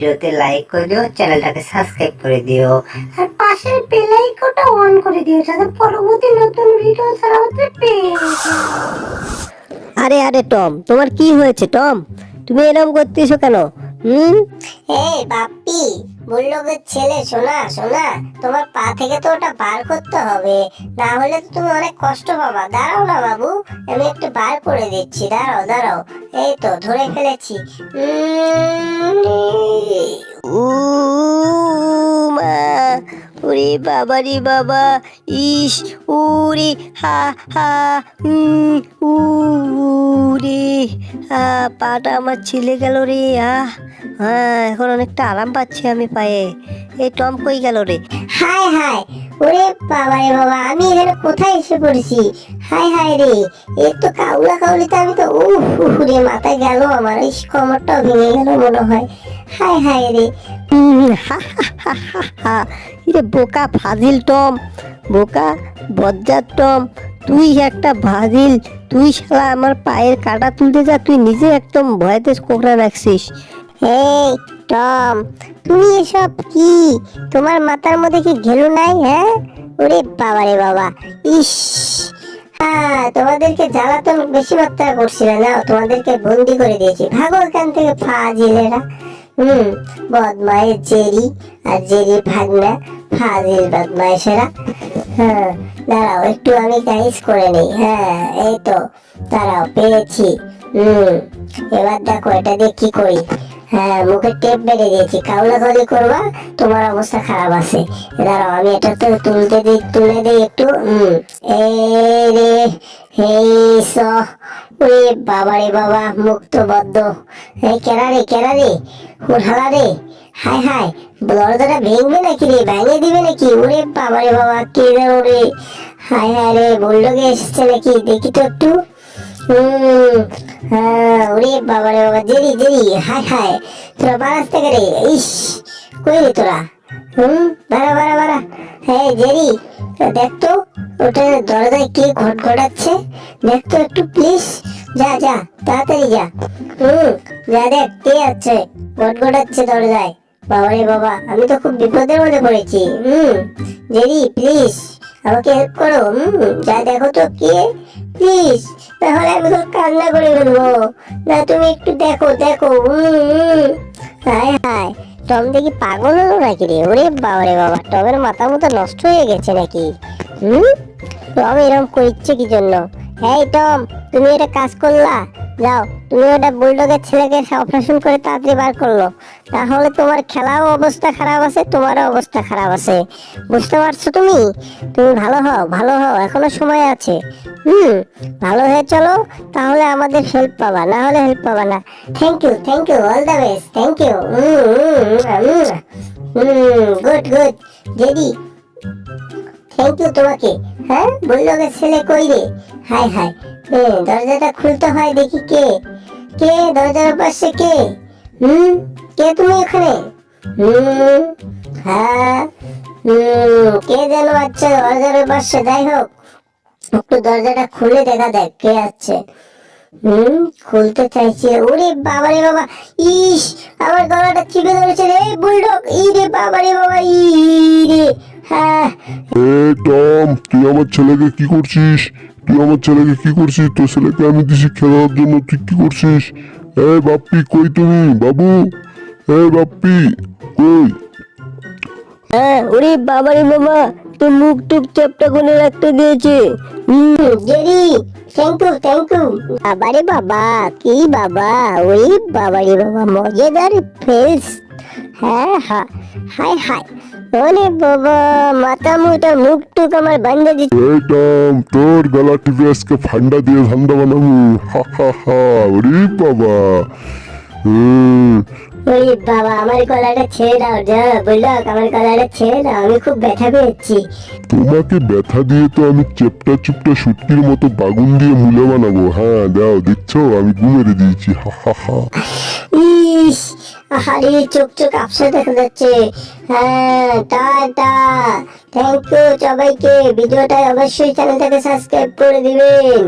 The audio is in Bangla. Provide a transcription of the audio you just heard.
ভিডিওতে লাইক করে দিও, চ্যানেলটাকে সাবস্ক্রাইব করে দিও আর পাশের বেল আইকনটা অন করে দিও যাতে পরবর্তী নতুন ভিডিও ছাড়া হতে পেয়ে যাও। আরে আরে টম, তোমার কি হয়েছে টম? তুমি এরকম করতেছো কেন? এই বাপ্পি, বুল্লুকের ছেলে, শোনা শোনা, তোমার পা থেকে তো ওটা বার করতে হবে, না হলে তো তুমি অনেক কষ্ট পাবা। দাঁড়াও না বাবু, আমি একটু বার করে দিচ্ছি, দাঁড়াও দাঁড়াও। এই তো ধরে ফেলেছি। উ মা, ওরে বাবা রে বাবা, ইস, ওরে হা হা, উরে, পাটা আমার ছিলে গেল রে। হ্যাঁ, এখন অনেকটা আরাম পাচ্ছি আমি পায়ে। এই টম কই গেল রে? হায় হায়, ওরে বাবা রে বাবা, আমি এখানে কোথায় এসে পড়েছি? হায় হায় রে, এই তো কাউলা কাউলিতে আমি তো রে, মাথায় গেল আমার, এই কোমরটাও ভেঙে গেল মনে হয়। হায় হায় রে। রে বোকা ফাজিল টম, বোকা বজ্জাত টম, তুই একটা ফাজিল। তুই শালা আমার পায়ের কাটা তুলতে যা, তুই নিজে একদম ভয়েতে কোকড়া রাখছিস। এই টম, তুমি এসব কি? তোমার মাথার মধ্যে কি ঘেলু নাই? হ্যাঁ, ওরে বাবা রে বাবা, ইস, তোমাদেরকে জ্বালাতন বেশি মাত্রা করছিল না, তোমাদেরকে বন্দি করে দিয়েছি। ভাগো এখান থেকে ফাজিলেরা। বদমাইশ জেরি আর জেরি ভাগনা, ফাজিল বদমাইশেরা। হ্যাঁ, দাঁড়াও একটু আমি গাইস করে নেই। হ্যাঁ, এই তো, দাঁড়াও, পেয়েছি। এবার দেখো এটা দিয়ে কি করি। হ্যাঁ, মুখে টেপ বেঁধে দিয়েছি, কাউলা কাউলি করবা, তোমার অবস্থা খারাপ আছে। দাঁড়াও আমি এটা তো তুলে দিই একটু। এই রে, এই ওরে বাবা রে বাবা, মুখ তো বদ্ধ। এই কেরা রে, উঠালা রে। হায় হায়, দরজাটা ভেঙবে নাকি রে, ভেঙে দিবে নাকি? ওরে বাবা রে বাবা, কে জানো রে। হায় হায় রে, বুল্ডগে এসেছে নাকি, দেখি তো একটু। হ্যাঁ, ওরে বাবা রে বাবা, জেরি জেরি, হায় হায়, তোরা বাড়াস থেকে রে। ইস, কই রে তোরা? বাড়া। হ্যাঁ জেরি, দেখতো ওটা দরজায় কে ঘটাচ্ছে, দেখতো একটু প্লিজ। যা যা, তাড়াতাড়ি যা। যা দেখ কে আছে ঘটাচ্ছে দরজায়। বাবা রে বাবা, আমি তো খুব বিপদের মধ্যে পড়েছি। জেরি প্লিজ আমাকে হেল্প করো। যা দেখো তো কে, প্লিজ, তাহলে আমি তো কান্না করে ফেলবো। না তুমি একটু দেখো। হায় হায়, টম দেখি পাগল হলো নাকি রে? ওরে বাবা রে বাবা, টমের মাথা মতো নষ্ট হয়ে গেছে নাকি? টম এরকম করছে কি জন্য? এই টম, তুমি এটা কাজ করলা, যাও তুমি ওটা বুলডগের ছেলেকে অপারেশন করে তাড়াতাড়ি বার করলো, তাহলে তোমার খেলাও অবস্থা খারাপ আছে, তোমারও অবস্থা খারাপ আছে। বুঝতে পারছো? তুমি ভালো হও, এখনো সময় আছে। ভালো হয়ে চলো, তাহলে আমাদের হেল্প পাবা, না হলে হেল্প পাবা না। Thank you, all the best, thank you. Good JD, thank you তোমাকে। হ্যাঁ, বুল্ডগের ছেলে কই রে? হায় হায়, দরজাটা খুলতে হয়, দেখি কে দরজার পাশে কে? কে তুমি এখানে? হ্যাঁ, কে যেন আছে দরজার পাশে। যাই হোক, একটু দরজাটা খুলে দেখা দেখ কে আছে। খুলতে চাইছে। ওরে বাবা রে বাবা, ইস, আমার গলাটা চিপে ধরেছে রে বুলডগ। ই রে বাবা রে বাবা, ই রে। হ্যাঁ, টম, তুই আমার ছেলেকে কি করছিস? তোর ছেলেকে আমি দিছি খেলার জন্য, তুই কি করছিস? বাপ্পি কই তুমি? বাবু, বাপ্পি কই? ওরে বাবা রে বাবা, তো মুখ টুক চ্যাপটা করে রাখতে দিয়েছে। Jerry, thank you. বাবা রে বাবা, কি বাবা, ওই বাবা রে বাবা, মজাদার ফেলস। হ্যাঁ, হায় হায়, ওরে বাবা, মাথা মুটা মুখ টুক আমার বান্ধে দিচ্ছে। টম, তোর গলা টিপে আজকে ফান্ডা দিয়ে ধান্দা বানাবো। ওরে বাবা। ওরে বাবা, আমার গলাটা ছেড়ে দাও, যা বুলডগ, আমার গলাটা ছেড়ে দাও, আমি খুব ব্যথা পেয়েছি। তোমাকে ব্যথা দিয়ে তো আমি চেপটা শুটকির মতো বাগুন দিয়ে মুলে বানাবো। হ্যাঁ দাও, দেখছো আমি মেরে দিয়েছি। ইস, আহারে, চোখ আপসা দেখা যাচ্ছে। হ্যাঁ, টাটা, থ্যাংক ইউ সবাইকে। ভিডিওটা অবশ্যই চ্যানেলটাকে সাবস্ক্রাইব করে দিবেন।